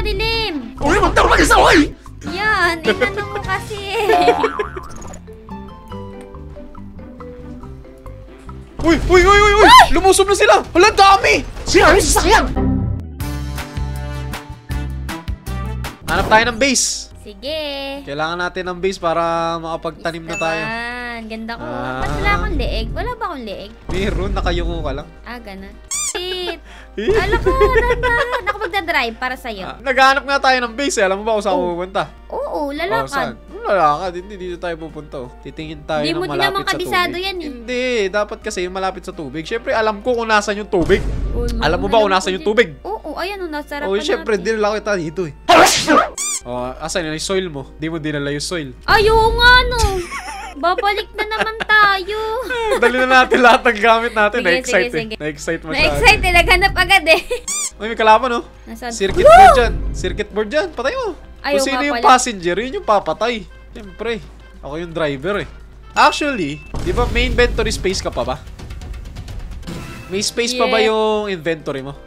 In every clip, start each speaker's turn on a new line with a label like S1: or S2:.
S1: madilim.
S2: Uy, magtaro mag-isa, uy!
S1: Yan, inano mo kasi.
S2: Uy! Lumusob na sila! Wala, dami! Sira yung sasakyan! Hanap tayo ng base.
S1: Sige.
S2: Kailangan natin ng base para makapagtanim na tayo.
S1: Ganda ko. Ba't wala akong leeg? Wala ba akong leeg?
S2: Meron, nakayuko ka lang.
S1: Ganun. Alam ko, ako magdadrive para sa'yo.
S2: Naghahanap nga tayo ng base. Alam mo ba kung saan pupunta?
S1: Oo, lalakad.
S2: Lalakad, hindi dito tayo pupunta. Titingin tayo ng malapit sa tubig. Hindi mo din naman
S1: kabisado yan eh.
S2: Hindi, dapat kasi yung malapit sa tubig. Siyempre, alam ko kung nasan yung tubig. Alam mo ba kung nasan yung tubig?
S1: Oo, ayan o, nasa harapan natin.
S2: Siyempre, dinala kita dito eh. Asan yung soil mo? Di mo dinala yung soil.
S1: Oo nga no. Babalik na naman tayo.
S2: Dali na natin lahat ng gamit natin.
S1: Sige.
S2: Na-excite masyado.
S1: Na-excite, naghanap agad eh.
S2: May kalaban no?
S1: Nasaan?
S2: Circuit board dyan. Circuit board dyan. Patay mo.
S1: Ayaw
S2: Kung sino
S1: nga
S2: yung
S1: pala.
S2: passenger, yun yung papatay. Siyempre. Ako yung driver eh. Actually, di ba may inventory space ka pa ba? May space pa ba yung inventory mo?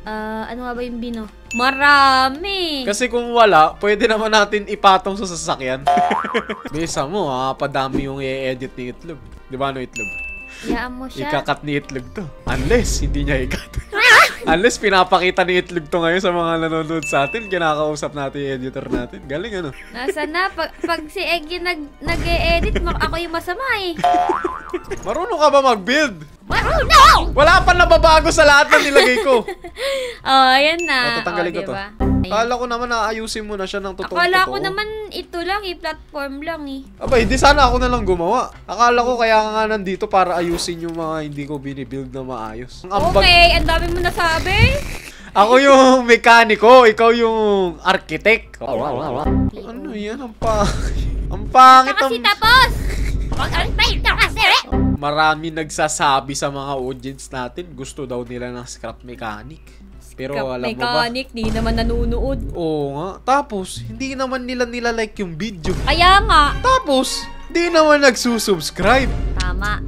S1: Ano nga ba yung bino? Marami!
S2: Kasi kung wala, pwede naman natin ipatong sa sasakyan. Bisa mo ha, padami yung i-edit ni Itlog. Di ba ano Itlog?
S1: Iyaan mo siya.
S2: Ikakat ni Itlog to. Unless, hindi niya ikat. Unless, pinapakita ni Itlog to ngayon sa mga nanonood sa atin. Kinakausap natin yung editor natin. Galing ano?
S1: Nasaan na? Pag si Eggy nag-e-edit, ako yung masama eh.
S2: Marunong ka ba mag-build?
S1: Marunong!
S2: Wala pa nababago sa lahat ng nilagay ko.
S1: Ayan na.
S2: Tatanggalin ko to. Akala ko naman naayusin mo na siya ng totoo.
S1: Akala ko naman ito lang platform lang eh.
S2: Aba, hindi sana ako na lang gumawa. Akala ko kaya nga nandito para ayusin yung mga hindi ko binibuild na maayos.
S1: Okay, ang dami mo nasabi.
S2: Ako yung mekaniko, ikaw yung architect. Ano yan? Ang pangit.
S1: Kasi tapos!
S2: Marami nagsasabi sa mga audience natin, gusto daw nila ng scrap mechanic. Pero alam mo ba?
S1: Mechanic, di naman nanunood.
S2: Oo nga. Tapos, hindi naman nila like yung video.
S1: Kaya nga.
S2: Tapos, di naman nagsusubscribe.
S1: Tama.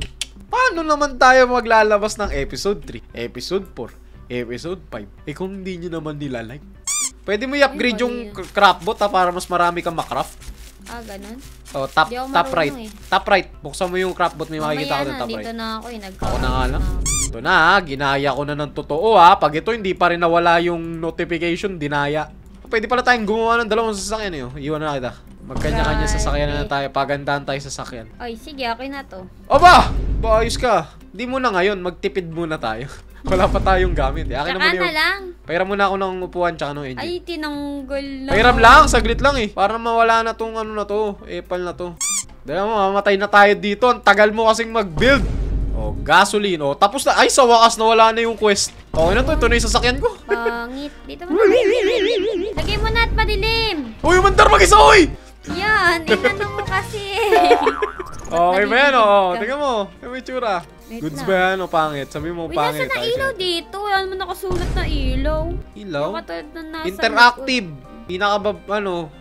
S2: Paano naman tayo maglalabas ng episode 3, episode 4, episode 5? Kung hindi nyo naman nila like. Pwede mo i-upgrade yung craftbot para mas marami kang makraft.
S1: Ganun?
S2: Top right.
S1: Eh.
S2: Top right. Buksan mo yung craftbot, may makikita ko ng top right.
S1: Dito na ako eh.
S2: Ako na nga lang. Ito na ginaya ko na ng totoo Pag ito hindi pa rin nawala yung notification, dinaya. Pwede pala tayong gumawa ng dalawang sasakyan eh. Iwan na kita. Magkanya-kanya sasakyan na tayo. Pagandahan tayo sasakyan.
S1: Ay, sige. Okay na to.
S2: Aba! Ayos ka. Di muna ngayon. Magtipid muna tayo. Wala pa tayong gamit eh. Akin
S1: Tsaka na lang.
S2: Pahiram muna ako ng upuan tsaka ng engine.
S1: Ay, tinanggal na.
S2: Pahiram lang. Saglit lang eh. Para mawala na tong ano na to. Epal na to. Dahil mo, mamatay na tayo dito. Ang tagal mo kasing mag-build. Gasoline. Tapos na. Ay, sa wakas na wala na yung quest. Okay na to. Ito na yung sasakyan ko.
S1: Pangit. Dito mo na. Lagay mo na at madilim.
S2: Uy, mandar mag-isa, uy!
S1: Yan. Inano mo kasi.
S2: Okay ba yan, tingnan mo. May tsura. Goods ba yan o pangit? Sabi mo pangit.
S1: Nasa na ilaw dito. Wala naman nakasulat na ilaw.
S2: Ilaw?
S1: Nasa
S2: Interactive.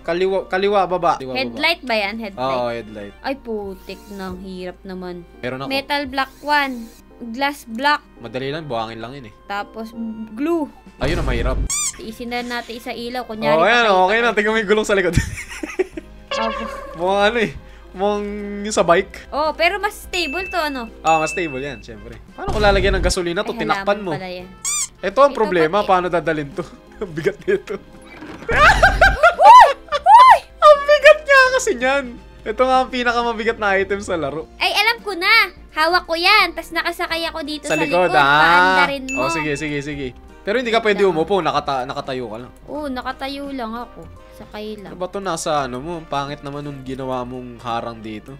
S2: Kaliwa, baba.
S1: Headlight ba yan? Headlight?
S2: Oo, headlight.
S1: Ay, putik na. Hirap naman.
S2: Meron ako.
S1: Metal block 1. Glass block.
S2: Madali lang, buhangin lang yun eh.
S1: Tapos, glue.
S2: Ayun na, mahirap.
S1: Isin na natin isa ilaw. Kunyari,
S2: yan, okay na. Tingnan mo yung gulong sa likod. Mukhang ano eh. Mukhang yung sa bike.
S1: Pero mas stable to, ano?
S2: Mas stable yan, syempre. Paano kung lalagyan ng gasolina to? Tinakpan mo. Ito ang problema, paano dadalhin to? Ang bigat nito. Ang bigat nga kasi niyan. Ito nga ang pinakamabigat na item sa laro.
S1: Ay, alam ko na. Hawak ko yan. Tapos nakasakay ako dito sa likod.
S2: Paandarin mo. Sige. Pero hindi ka pwede umupo. Nakatayo ka lang.
S1: Oo, nakatayo lang ako. Sakay lang.
S2: Ano ba ito nasa ano mo? Pangit naman nung ginawa mong harang dito.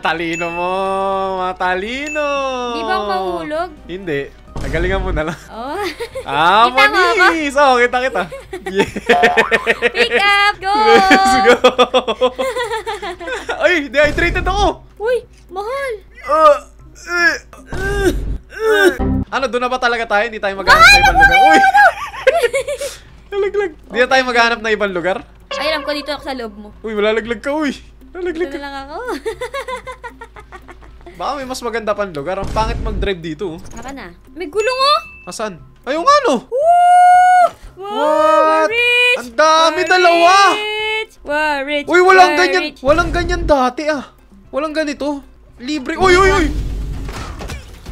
S2: Talino mo. Matalino.
S1: Di ba ako mahulog?
S2: Hindi. Nagalingan mo na lang.
S1: Manis!
S2: Kita. Yeah.
S1: Pick up! Go!
S2: Let's go! Ay, dehydrated ako!
S1: Uy, mahal!
S2: Ano, doon na ba talaga tayo? Hindi tayo maghanap na ibang lugar? Uy! Nalaglag. Hindi na tayo maghanap na ibang lugar?
S1: Ay, alam ko dito ako sa loob mo.
S2: Uy, malalaglag ka, uy! Nalaglag
S1: ka. Dito na lang ako.
S2: Baka may mas maganda pang lugar. Ang pangit mag-drive dito.
S1: Naka na. May gulong oh!
S2: Asan? Ayun nga no!
S1: Wow! rich.
S2: Uy, walang
S1: we're
S2: ganyan.
S1: rich.
S2: Walang ganyan dati ah. Walang ganito. Libre. Uy, uy, uy.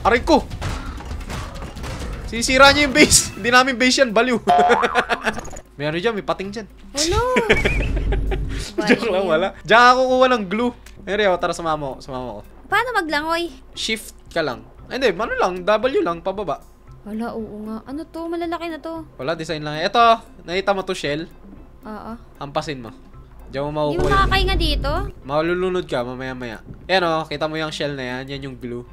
S2: Aray ko. Sisira niyo yung base. Hindi namin base yan. Baliw. May ano dyan. May pating dyan.
S1: Hello.
S2: Joke lang, wala. Diyan ako kuha ng glue. Rio, tara sumama ko. Sumama ko.
S1: Paano maglangoy?
S2: Shift ka lang. Ay, hindi, ano lang. W lang, pababa.
S1: Wala, oo nga. Ano to? Malalaki na to.
S2: Wala, design lang. Ito, nakita mo to shell.
S1: Oo.
S2: Hampasin mo. Diyan mo
S1: Hindi mo
S2: makukuha yung...
S1: makakainga dito?
S2: Malulunod ka mamaya-maya. Yan o, kita mo yung shell na yan. Yan yung glue.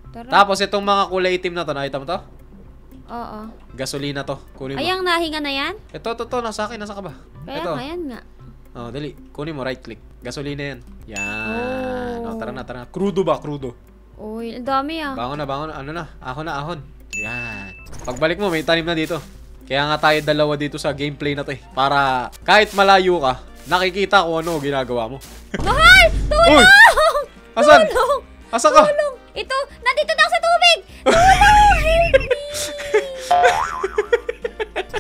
S1: Tara.
S2: Tapos itong mga kulay itim na to, nakita mo to?
S1: Oo.
S2: Gasolina to. Kunin mo.
S1: Ayang nahinga na yan?
S2: Ito, nasa akin. Nasa ka ba?
S1: Kaya
S2: Ito.
S1: nga, yan nga.
S2: Oh, dali. Kunin mo, right click. Gasolina yan. Yan. Oh, tara na. Crudo ba? Crudo.
S1: Uy, ang dami ah.
S2: Bangon na. Ano na? Ahon. Yan. Pagbalik mo, may tanim na dito. Kaya nga tayo dalawa dito sa gameplay na to eh. Para kahit malayo ka, nakikita ko ano ginagawa mo.
S1: Mahal! Tulong!
S2: Uy! Asan?
S1: Tulong!
S2: Asan ka?
S1: Tulong! Ito! Nandito na ako sa tubig! Tulong! Help me!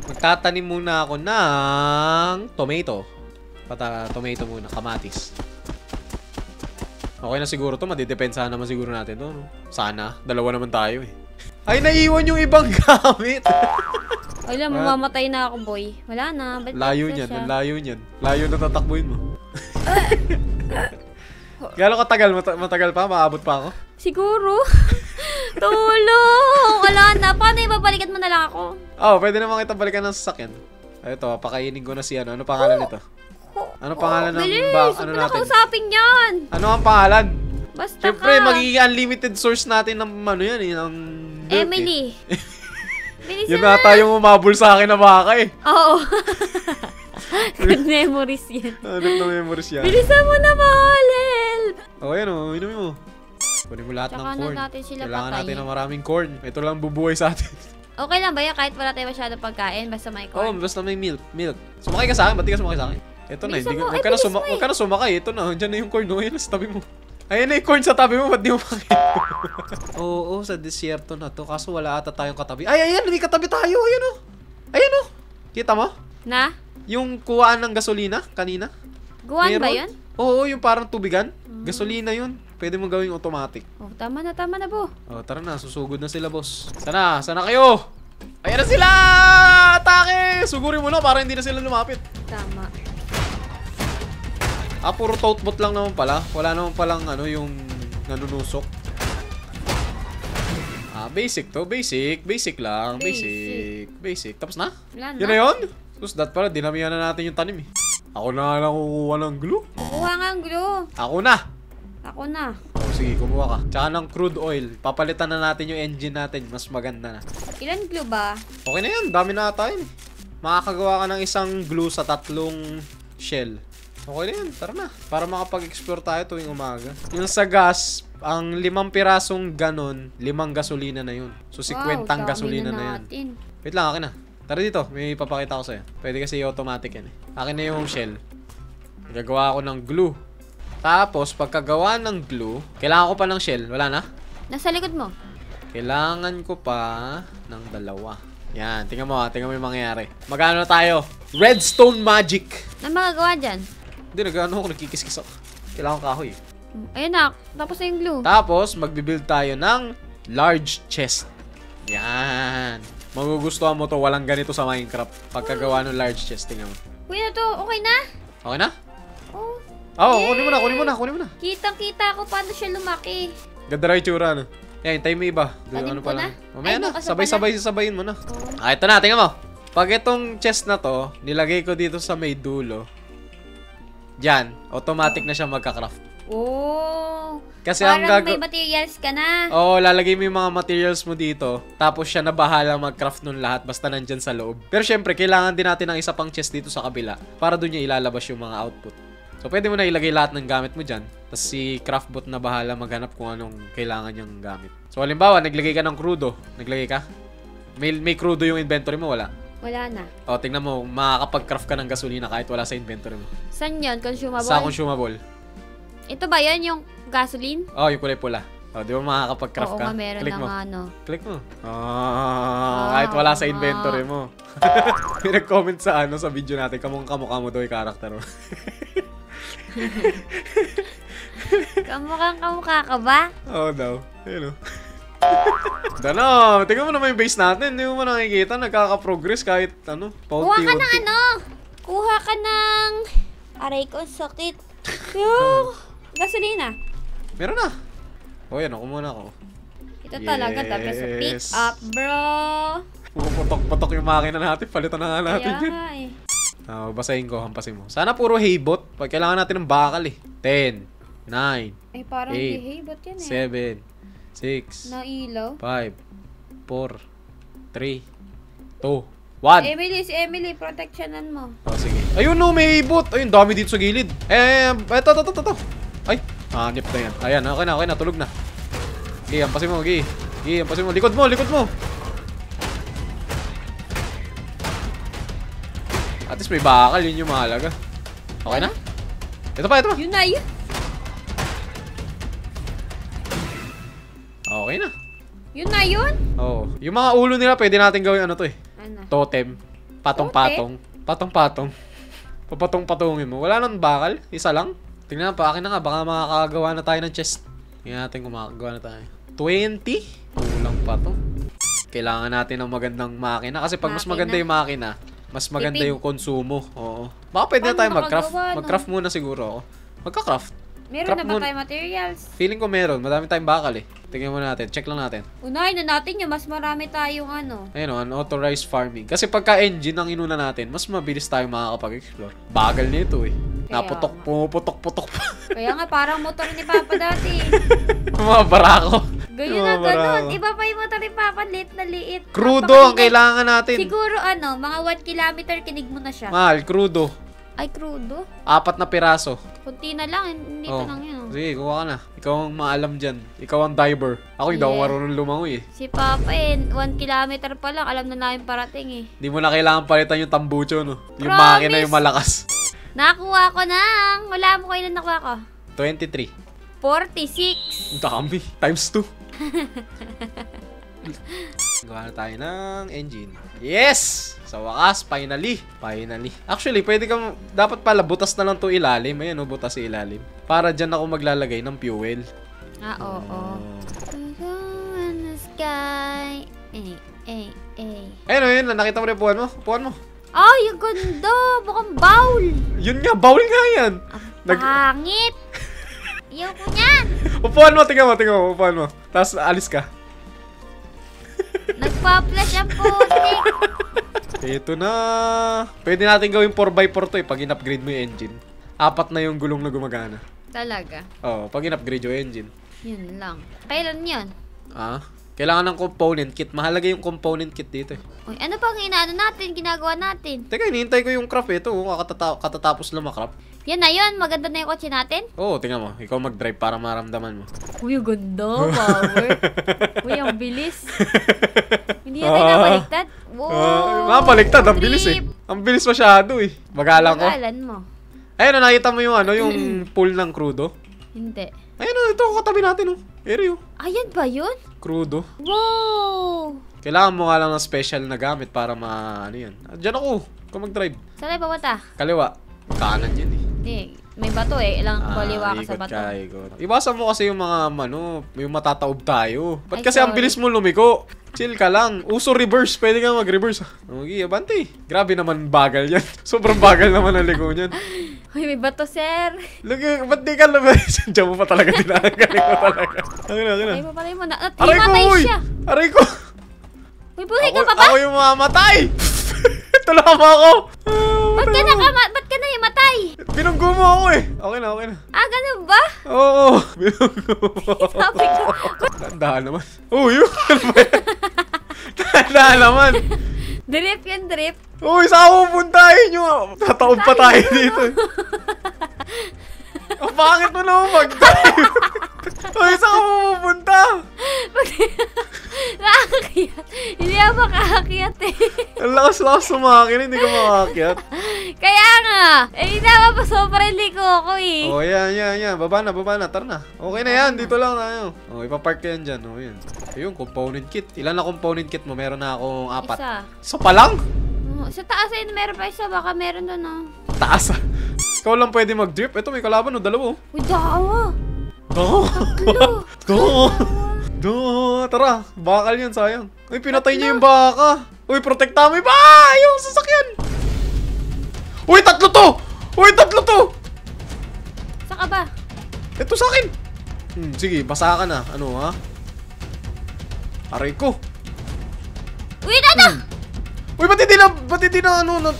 S2: Magtatanim muna ako ng tomato. Tomato muna, kamatis. Okay na siguro to, madidepensahan naman siguro natin to. No? Sana, dalawa naman tayo eh. Ay, naiwan yung ibang gamit.
S1: Wala, mamamatay na ako, boy. Wala na.
S2: Layo niyan, ang layo niyan. Layo na tatakbuhin mo. Gano'ng katagal? Matagal pa? Maabot pa ako?
S1: Siguro. Tulong! Wala na. Paano ibabalikan mo na lang ako?
S2: Oh, pwede naman kita balikan ng sasakyan. Ito, pakainin ko na si ano. Ano pangalan nito? Ano pangalan ng
S1: bilis!
S2: ano
S1: Huwag
S2: natin?
S1: Kausapin yan!
S2: Ano ang pangalan?
S1: Basta
S2: Siyempre,
S1: ka.
S2: magiging unlimited source natin ng ano yan eh, ng dirt,
S1: Emily.
S2: eh.
S1: Bilis
S2: Yun
S1: na.
S2: na tayong umabol sa akin na baka eh.
S1: Oo. Good memories yan.
S2: Ano na memories yan?
S1: Bilisan mo na, mahal! Help!
S2: O, yan o, inumin mo. Kunin mo lahat
S1: Tsaka
S2: ng corn.
S1: na natin sila
S2: Kailangan
S1: patayin.
S2: natin ng maraming corn. Ito lang bubuhay sa atin.
S1: Okay lang ba yan? Kahit wala tayo masyado pagkain, basta may
S2: Oo,
S1: corn.
S2: basta may milk. Sumakay ka sa akin, ba't di ka sumakay sa akin? Ito na,
S1: Bilisan
S2: hindi
S1: mo.
S2: ko,
S1: Ay, bilis mo eh.
S2: huwag ka na sumakay. Ito na, dyan na yung corn. Ayan na sa tabi mo. Ayan na yung corn sa tabi mo, ba't di mo makita? Oo, sa desierto na to. Kaso wala ata tayong katabi. Ay, ayan, may katabi tayo. Ayan o. Ayan o. Kita mo?
S1: Na?
S2: Yung kuhaan ng gasolina kanina.
S1: Guwan ba
S2: Meron?
S1: yun?
S2: Oo, yung parang tubigan. Gasolina yun. Pwede mo gawing automatic.
S1: Oh, tama na, bo.
S2: Oh, tara na, susugod na sila, boss. Sana kayo! Ayan na sila! Atake! Sugurin mo na para hindi na sila lumapit.
S1: Tama.
S2: Ah, puro tote bot lang naman pala. Wala naman palang ano, yung nanunusok. Ah, basic to. Basic lang. Basic. Tapos na?
S1: Wala na.
S2: Yun na yun? Sus, that pala, dinamihan na natin yung tanim eh. Ako na lang kukuha ng glue.
S1: Kuha nga ang glue.
S2: Ako na!
S1: Ako na.
S2: Oh, sige, kumuha ka. Tsaka ng crude oil. Papalitan na natin yung engine natin. Mas maganda na.
S1: Ilan glue ba?
S2: Okay na yan. Dami na tayo eh. Makakagawa ka ng isang glue sa 3 shell. Okay na yan. Tara na. Para makapag-explore tayo tuwing umaga. Yung sa gas, ang 5 pirasong ganon, 5 gasolina na yun. So, 50
S1: dami
S2: gasolina na yan.
S1: natin.
S2: Wait lang, akin na. Tara dito. May papakita ko sa'yo. Pwede kasi automatic yan eh. Akin na yung shell. Gagawa ako ng glue. Tapos, pagkagawa ng glue, kailangan ko pa ng shell. Wala na?
S1: Nasa likod mo.
S2: Kailangan ko pa ng 2. Yan, tingnan mo yung mangyayari. Magano na tayo? Redstone magic.
S1: Ano magagawa dyan?
S2: Hindi, nagano ako, nagkikis-kis ako. Kailangan ko kahoy.
S1: Ayun na, tapos na yung glue.
S2: Tapos, magbibuild tayo ng large chest. Yan. Magugustuhan mo to, walang ganito sa Minecraft. Pagkagawa ng large chest, tingnan mo.
S1: Kuya na to, okay na?
S2: Okay na?
S1: Oh,
S2: Oo,
S1: Yay!
S2: kunin mo na.
S1: kitang-kita ko paano siya lumaki.
S2: Ganda rin yung tsura, no? Yan, hintayin mo iba.
S1: Tanim ko na?
S2: Mamaya
S1: Ay,
S2: na,
S1: bukas na
S2: sabayin mo na.
S1: Oh.
S2: Ah, ito na, tingnan mo. Pag itong chest na to, nilagay ko dito sa may dulo, dyan, automatic na siya magka-craft.
S1: Oh.
S2: Kasi
S1: Parang may materials ka na.
S2: Oo, lalagay mo yung mga materials mo dito, tapos siya na bahala mag-craft nun lahat basta nandyan sa loob. Pero syempre, kailangan din natin ng isa pang chest dito sa kabila para doon niya ilalabas yung mga output. So, pwede mo na ilagay lahat ng gamit mo dyan. Tapos si craftbot na bahala maghanap kung anong kailangan niyang gamit. So, halimbawa, naglagay ka ng crudo. Naglagay ka? May crudo yung inventory mo, wala?
S1: Wala na.
S2: O, tingnan mo, makakapag-craft ka ng gasolina kahit wala sa inventory mo.
S1: Saan yun? Consumable?
S2: Sa consumable.
S1: Ito ba yun? Yung gasoline?
S2: Oh, yung kulay pula. O, di ba makakapag-craft
S1: Oo
S2: ka?
S1: nga, meron
S2: Click
S1: ng
S2: mo.
S1: ano.
S2: Click mo. Kahit wala sa inventory mo. May nag-comment sa sa video natin, kamukha mo daw yung karakter mo.
S1: Kamukha ka ba?
S2: Oo daw. Ayun o. Dano, tingnan mo naman yung base natin. Hindi mo nakikita, nagkaka-progress kahit ano,
S1: Kuha ka ng
S2: paunti-unti.
S1: ano? Kuha ka ng... Aray ko, ang sakit. Yung... Gasolina.
S2: Meron na. O yan, ako muna ako.
S1: Ito talaga, tapos sa pick
S2: Yes.
S1: up, bro.
S2: Puputok-putok yung makina natin, palitan na nga natin
S1: Kaya
S2: yun.
S1: nga eh.
S2: Basahin ko, hampasin mo. Sana puro haybot, pag kailangan natin ng bakal eh. 10, 9,
S1: Eh, parang
S2: 8,
S1: hihibot yan eh.
S2: 7, 6,
S1: Na ilaw.
S2: 5, 4, 3, 2, 1.
S1: Emily, si Emily, protectionan mo.
S2: Oh, sige. Ayun no, may ibot. Ayun, dami dito sa gilid. Eto. Ay, hanip na yan. Ayan, okay na, tulog na. Gi, hampasin mo, Gi. Gi, hampasin mo. Likod mo. At least may bakal, yun yung mahalaga. Okay na? Ito pa.
S1: Yun na yun.
S2: Okay na.
S1: Yun na yun.
S2: Oo. Yung mga ulo nila, pwede natin gawin ano to eh.
S1: Ano?
S2: Totem. Patong-patong. Patong-patong. Papatong-patongin mo. Wala nang bakal. Isa lang. Tingnan pa, akin na nga. Baka makakagawa na tayo ng chest. Tingnan natin kung makakagawa na tayo. 20? Kulang pa to. Kailangan natin ng magandang makina. Kasi pag mas maganda yung makina, mas maganda
S1: Tipid.
S2: yung konsumo. Oo. Baka pwede na
S1: Paano
S2: tayo mag-craft.
S1: makagawa, no?
S2: Mag-craft muna siguro ako. Magka-craft.
S1: Meron
S2: Craft
S1: na ba
S2: muna.
S1: tayo materials?
S2: Feeling ko meron. Madami tayong bakal eh. Tingnan mo natin. Check lang natin.
S1: Unahin na natin yun. Mas marami tayong ano.
S2: Ayun o, unauthorized farming. Kasi pagka engine ang inuna natin, mas mabilis tayo makakapag-explore. Bagal nito eh.
S1: Kaya
S2: Pumuputok-putok pa.
S1: Kaya nga, parang motor ni Papa dati.
S2: Mga barako.
S1: Ganyan
S2: Mga
S1: na ganun.
S2: barako.
S1: Iba pa yung motor ni Papa, liit na liit.
S2: Crudo ang
S1: Napakainit.
S2: kailangan natin.
S1: Siguro ano, mga 1 kilometer kinig mo na siya.
S2: Mahal, crudo.
S1: Ay, crudo?
S2: 4 na piraso.
S1: Kunti na lang, hindi
S2: Oh.
S1: pa lang yun.
S2: Sige, kuha ka na. Ikaw ang maalam dyan. Ikaw ang diver. Ako hindi ako
S1: Yeah.
S2: marunong lumangoy eh.
S1: Si Papa 1 kilometer pa lang, alam na namin parating eh.
S2: Hindi mo na kailangan palitan yung tambucho, no? Yung
S1: Promise.
S2: makina yung malakas.
S1: Nakuha ko na! Wala mo kailan nakuha ko?
S2: 23.
S1: 46.
S2: Ang dami. Times 2. Gawa na tayo ng engine. Yes! Sa wakas, finally. Actually, pwede kang, dapat pala butas na lang to ilalim. Ayan o, butas sa ilalim. Para dyan ako maglalagay ng fuel.
S1: Ah, oo. In the sky.
S2: Ayun o, yun. Nakita mo rin puwan mo? Puwan mo.
S1: Ay, ang ganda! Mukhang bowl!
S2: Yun nga, bowl nga yan.
S1: Pangit! Ayoko niyan!
S2: Upuan mo, tingnan mo, upuan mo. Tapos alis ka.
S1: Nagpa-flash ang putik!
S2: Ito na. Pwede natin gawing 4x4 to eh, pag in-upgrade mo yung engine. 4 na yung gulong na gumagana.
S1: Talaga.
S2: Oo, pag in-upgrade yung engine.
S1: Yun lang. Kailan yun?
S2: Kailangan ng component kit. Mahalaga yung component kit dito eh.
S1: Uy, ano pang inaano natin? Ginagawa natin?
S2: Teka, hinihintay ko yung craft ito. Katatapos lang makrap.
S1: Yan na yun. Maganda na yung kotse natin.
S2: Oo, tingnan mo. Ikaw mag-drive para maramdaman mo.
S1: Uy, ang ganda. Power. Uy, ang bilis. Hindi na tayo napaliktad. Wow.
S2: Napaliktad. Ang bilis eh. Ang bilis masyado eh. Magalang ko.
S1: Magalan mo.
S2: Ayun, nakita mo yung yung pool ng crudo?
S1: Hindi.
S2: Ayun, ito katabi natin oh. Area oh.
S1: Ayan ba yun?
S2: Crudo.
S1: Wow!
S2: Kailangan mo nga lang ng special na gamit para ano yan. Diyan ako. Ikaw mag-drive.
S1: Saan tayo papunta?
S2: Kaliwa. Kanan yan eh.
S1: Hindi. May bato eh. Ilang baliwa ka sa
S2: ikot
S1: bato.
S2: ka, ikot. Iwasan mo kasi yung mga yung matataob tayo. Ba't
S1: Ay,
S2: kasi ang
S1: sorry.
S2: bilis mo lumiko? Chill ka lang. Uso reverse. Pwede ka mag-reverse. Okay, abante. Grabe naman bagal yan. Sobrang bagal naman ang ligo niyan.
S1: Uy, may bato, sir.
S2: Lagi, ba't di ka lumabas? Diyan mo pa talaga dinagaling mo talaga. Okay
S1: Ay,
S2: na.
S1: papalay mo na.
S2: Aray ko,
S1: Himatay
S2: uy!
S1: siya.
S2: Aray ko!
S1: Uy, buhay ka pa ba?
S2: Ako yung mamamatay! Tulungan mo ako!
S1: Ba't ka na himatay?
S2: Binunggo mo ako eh. Okay na.
S1: Ah, ganun ba?
S2: Oo, binunggo mo.
S1: Sabi ko.
S2: Tandaan naman. Uy, yun. Tandaan naman.
S1: Drip yun, drip.
S2: Uy, saan mo puntahin nyo? Tataob pa tayo dito. Ang pangit mo naman mag-dive. Uy, saan mo pupunta?
S1: Nakakakyat. Hindi ako makakakyat eh.
S2: Ang lakas-lakas sumakin, hindi ka makakakyat.
S1: Kaya nga. Eh, pa sobrang liko ako eh.
S2: Oh, yan. Baba na. Tara na. Okay na yan. Dito lang tayo. Oh, ipapark ka yan dyan. Oh, yan. Ayun, component kit. Ilan na component kit mo? Meron na akong 4.
S1: Isa.
S2: Isa pa lang?
S1: Sa taas ay meron pa isa. Baka meron doon oh.
S2: taas ah. Ikaw lang pwede mag-drip. Ito may kalaban o, dalawa oh.
S1: Uy, daawa.
S2: Go! Tara, bakal yan, sayang. Uy, pinatay niya yung baka. Uy, protekta mo ba? Yung sasakyan. Uy, tatlo to!
S1: Saka ba?
S2: Ito sa akin. Sige, basa ka na. Ano ha? Aray ko.
S1: Uy, tata!
S2: Uy, ba't hindi na ano na...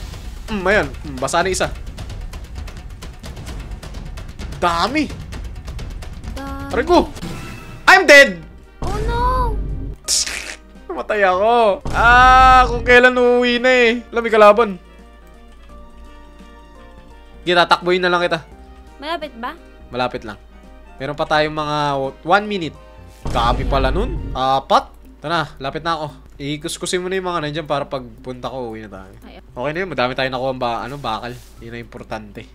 S2: ayan, basa na isa. Dami. Aray ko. I'm dead.
S1: Oh no.
S2: Namatay ako. Kung kailan uuwi na eh. Alam, may kalaban. Tatakboyin na lang kita.
S1: Malapit ba?
S2: Malapit lang. Meron pa tayong mga 1 minute. Dami pala nun. 4. Ito na, lapit na ako. Ikuskusin mo na yung mga nandiyan para pagpunta ko, uwi na tayo. Okay na yun, madami tayo nakuha bakal. Yun na importante.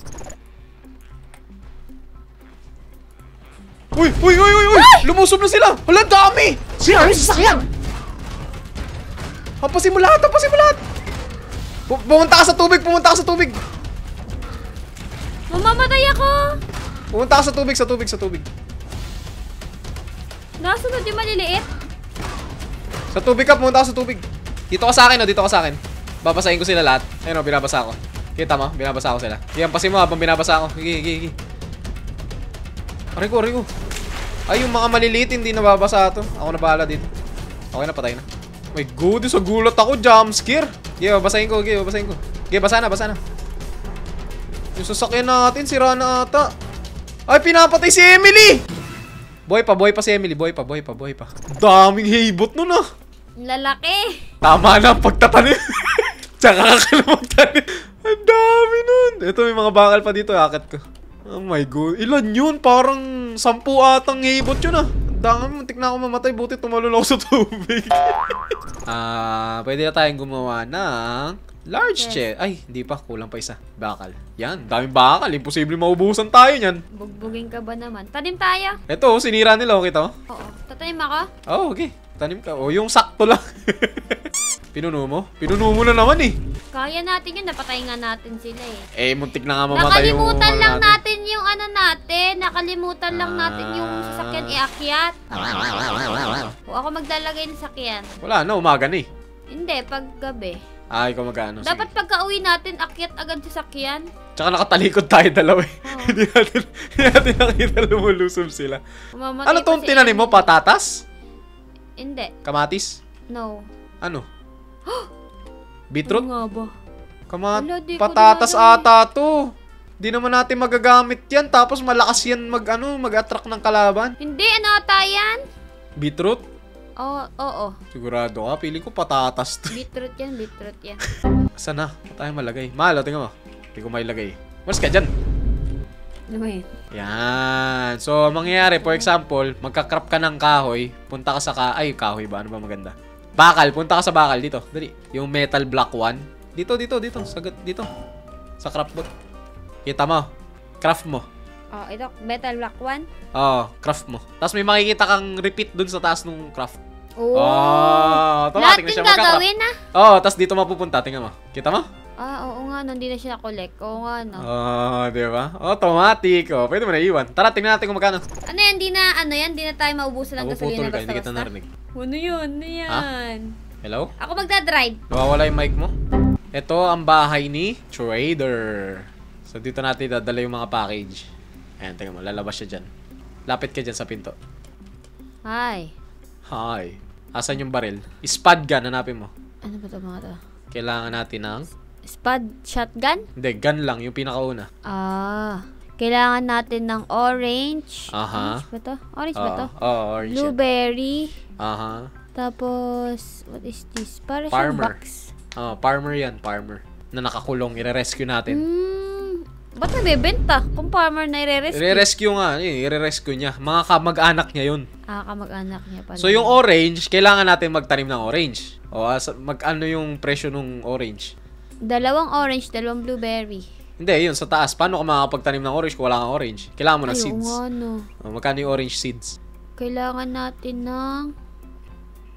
S2: Uy! Lumusob na sila! Wala, dami! Sira yung sasakyan! Hampasin mo lahat! Pumunta ka sa tubig!
S1: Mamamatay ako!
S2: Pumunta ka sa tubig!
S1: Nasunod yung maliliit?
S2: Sa tubig ka, pumunta ka sa tubig. Dito ka sa akin. Babasahin ko sila lahat. Ayun o, binabasa ko. Kita mo? Binabasa ko sila. Hampasin mo habang binabasa ko. Higi. Aray ko. Ay, yung mga maliliit hindi nababasa ito. Ako na bahala dito. Okay na, patay na. My goodness, gulat ako. Jump scare. Babasahin ko. Basa na. Yung sasakyan natin, sira na ata. Ay, pinapatay si Emily! Boy pa si Emily. Boy pa. Daming hibot nun ah.
S1: Lalaki.
S2: Tama na ang pagtatanim. Tsaka ka na magtanim. Ang dami nun. Ito, may mga bakal pa dito. Akit ko. Oh my god. Ilan yun? Parang 10 atang hibot yun ah. Ang dami. Muntik na ako mamatay. Buti tumalon ako sa tubig. Pwede na tayong gumawa ng large chest. Ay, hindi pa. Kulang pa isa. Bakal. Yan. Daming bakal. Imposible maubusan tayo yan.
S1: Bugbugin ka ba naman? Tanim tayo.
S2: Ito, sinira nila. Okay to?
S1: Oo. Tatanim ako?
S2: Oo, okay. Tanim ka. Yung sakto lang. Pinuno mo? Pinuno mo na naman eh.
S1: Kaya natin yun. Napatay nga natin sila eh.
S2: Muntik na nga mamatay yung...
S1: Nakalimutan lang natin yung ano natin. Nakalimutan lang natin yung sasakyan iakyat. O ako maglalagay ng sasakyan.
S2: Wala na, umaga na eh.
S1: Hindi, pag gabi.
S2: Ikaw magkano?
S1: Dapat pagka-uwi natin, akyat agad sa sasakyan.
S2: Tsaka nakatalikod tayo dalawa eh. Hindi natin nakita lumulusog sila. Ano tong tinanim mo? Patatas?
S1: Hindi.
S2: Kamatis?
S1: No.
S2: Ano? Beetroot?
S1: Ano nga ba?
S2: Patatas ata to. Di naman natin magagamit yan. Tapos malakas yan mag-attract ng kalaban.
S1: Hindi, ano ata yan?
S2: Beetroot?
S1: Oo.
S2: Sigurado ka? Feeling ko patatas to.
S1: Beetroot yan.
S2: Saan na? Tayo malagay. Mahal, tingnan mo. Hindi ko mailagay. Mas ka dyan.
S1: Ano ba yun?
S2: Yan. So, mangyayari, for example, magka-crop ka ng kahoy. Punta ka sa kahoy ba? Ano ba maganda? Bakal. Punta ka sa bakal. Dito. Dali. Yung metal block 1. Dito. Dito. Sa craft board. Kita mo. Craft mo.
S1: Ito. Metal block 1.
S2: Craft mo. Tapos may makikita kang repeat dun sa taas nung craft.
S1: Lahat yung gagawin
S2: tapos dito mapupunta. Tingnan mo. Kita mo?
S1: Oo nga. Hindi na siya collect. Oo nga, no.
S2: Diba? Automatic. Pwede mo na iwan. Tara, tingnan natin kung magkano.
S1: Ano yan? Di na tayo maubusan ng gasolina
S2: Hindi kita
S1: basta-basta.
S2: narinig.
S1: Ano yan?
S2: Hello?
S1: Ako magdadrive.
S2: Nawawala yung mic mo? Ito ang bahay ni Trader. So, dito natin dadala yung mga package. Ayan, tingnan mo. Lalabas siya dyan. Lapit ka dyan sa pinto.
S1: Hi.
S2: Asan yung baril? Spud gun, hanapin mo.
S1: Ano ba ito mga to?
S2: Kailangan natin ng...
S1: Spud shotgun?
S2: Hindi, gun lang. Yung pinakauna.
S1: Kailangan natin ng orange.
S2: Aha.
S1: Orange ba to?
S2: Orange.
S1: Blueberry.
S2: Aha.
S1: Tapos, what is this? Para siyang
S2: Farmer.
S1: box.
S2: Farmer yan. Farmer. Na nakakulong. I-rescue natin.
S1: Ba't nabibenta? Kung farmer na i-rescue?
S2: I-rescue nga. I-rescue niya. Mga kamag-anak niya yun.
S1: Kamag-anak niya pala.
S2: So, yung orange, kailangan natin magtanim ng orange. Mag-ano yung presyo ng orange?
S1: 2 orange, 2 blueberry.
S2: Hindi, yun. Sa taas. Paano ka makakapagtanim ng orange kung wala kang orange? Kailangan mo ng seeds.
S1: Nga, no.
S2: Magkano yung orange seeds?
S1: Kailangan natin ng...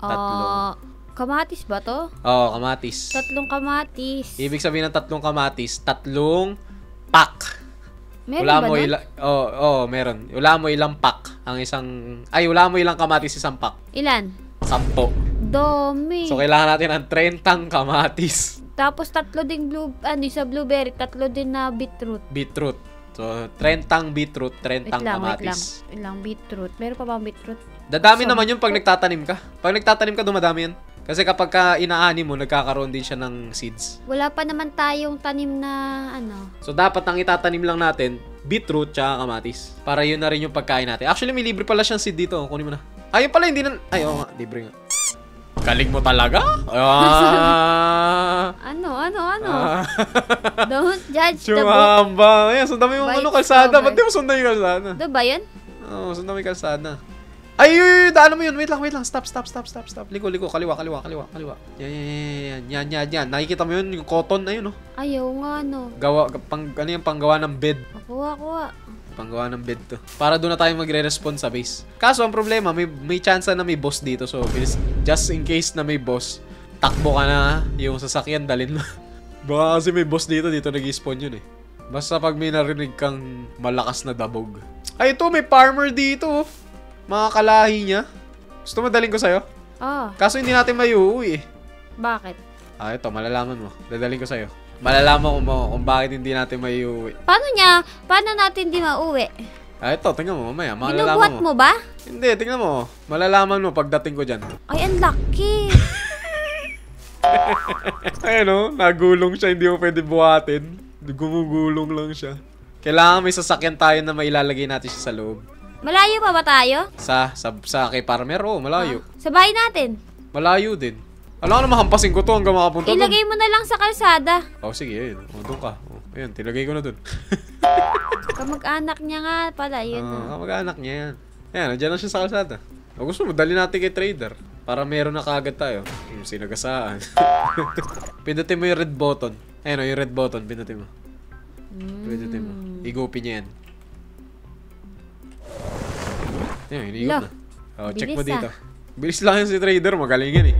S2: 3.
S1: Kamatis ba to?
S2: Kamatis.
S1: 3 kamatis.
S2: Ibig sabihin ng 3 kamatis, 3 pack.
S1: Meron
S2: Wala
S1: ba
S2: mo
S1: nun?
S2: meron. Wala mo ilang pack ang isang... Ay, wala mo ilang kamatis isang pack.
S1: Ilan?
S2: 10.
S1: Dami.
S2: So, kailangan natin ng 30 kamatis.
S1: Tapos 3 ding sa blueberry, 3 din na beetroot.
S2: Beetroot. So, 30 beetroot, 30
S1: Wait lang.
S2: kamatis.
S1: Wait lang, beetroot. Meron pa ba ang beetroot?
S2: Dadami
S1: So,
S2: naman yun pag nagtatanim ka. Pag nagtatanim ka, dumadami yan. Kasi kapag ka inaani mo, nagkakaroon din siya ng seeds.
S1: Wala pa naman tayong tanim na ano.
S2: So, dapat ang itatanim lang natin, beetroot tsaka kamatis. Para yun na rin yung pagkain natin. Actually, may libre pala siyang seed dito. Kunin mo na. Ayun pala, hindi na... Ay, oo nga. Libre nga. Galing mo talaga?
S1: Ano? Don't judge the book.
S2: Chumamba. Ayan, sundan mo yung
S1: By its
S2: kalsada.
S1: cover.
S2: Ba't di mo sundan yung kalsada?
S1: Doon ba yun?
S2: Oo, sundan mo yung kalsada. Ay, daanan mo yun. Wait lang. Stop. Liko. Kaliwa. Yan. Nakikita mo yun, yung cotton na yun, oh.
S1: Ayaw nga, no.
S2: Ano yung panggawa ng bed?
S1: Kuha.
S2: Panggawa ng bed to. Para doon na tayo magre-respond sa base. Kaso, ang problema, may chance na may boss dito. So, just in case na may boss, takbo ka na yung sasakyan, dalin mo. Baka kasi may boss dito nag-spawn yun eh. Basta pag may narinig kang malakas na dabog. Ay, ito, may farmer dito, oh. Mga kalahi niya. Gusto mo daling ko sa'yo?
S1: Ah,
S2: Kaso hindi natin may uuwi eh.
S1: bakit?
S2: Ito, malalaman mo. Dadaling ko sa'yo. Malalaman mo kung bakit hindi natin may uuwi.
S1: Paano natin di mauwi?
S2: Ito, tingnan mo mamaya.
S1: Binubuhat
S2: Malalaman mo.
S1: mo ba?
S2: Hindi, tingnan mo. Malalaman mo pagdating ko dyan.
S1: Ay, ang lucky.
S2: Ayun o, nagulong siya. Hindi mo pwede buhatin. Gumugulong lang siya. Kailangan may sasakyan tayo na mailalagay natin siya sa loob.
S1: Malayo pa ba tayo?
S2: Sa kay Farmer, malayo.
S1: Sa bahay natin.
S2: Malayo din. Alam ko na mahampasin ko to hanggang makapunta doon.
S1: Ilagay mo na lang sa kalsada.
S2: Sige, ayun. Doon ka. Ayun, tinagay ko na doon.
S1: Kamag-anak niya nga pala, yun.
S2: Kamag-anak niya yan. Ayan, nandiyan na siya sa kalsada. Gusto mo, dali natin kay trader. Para meron na kagad tayo. Yung sinagasaan. Pindutin mo yung red button. Ayun yung red button. Pindutin mo. Pindutin mo. Igupin niya yan. Ayun, hinigot na. Check mo
S1: bilis
S2: dito. Bilis lang yan si trader. Magaling yan eh.